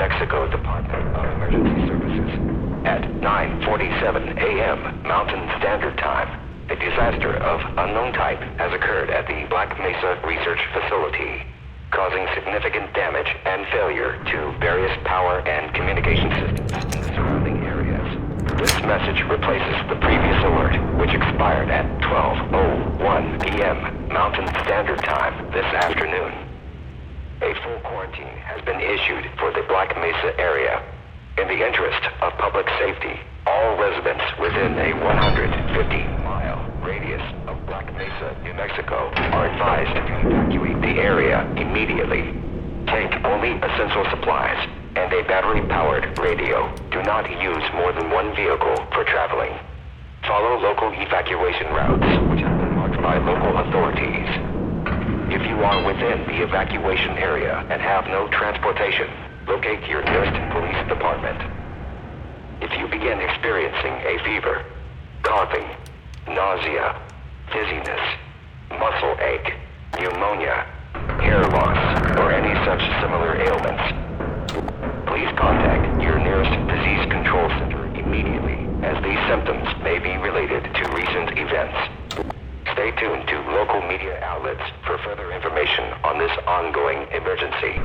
Mexico Department of Emergency Services. At 9:47 a.m. Mountain Standard Time, a disaster of unknown type has occurred at the Black Mesa Research Facility, causing significant damage and failure to various power and communication systems in the surrounding areas. This message replaces the previous alert, which expired at 12:01 p.m. Mountain Standard Time this afternoon. A full quarantine has been issued for the Black Mesa area. In the interest of public safety, all residents within a 150-mile radius of Black Mesa, New Mexico, are advised to evacuate the area immediately. Take only essential supplies and a battery-powered radio. Do not use more than one vehicle for traveling. Follow local evacuation routes, which have been marked by local authorities. If you are within the evacuation area and have no transportation, locate your nearest police department. If you begin experiencing a fever, coughing, nausea, dizziness, muscle ache, pneumonia, hair loss, or any such similar ailments, please contact your nearest disease control center immediately, as these symptoms may be related to recent events. Stay tuned to local media outlets for further information on this ongoing emergency.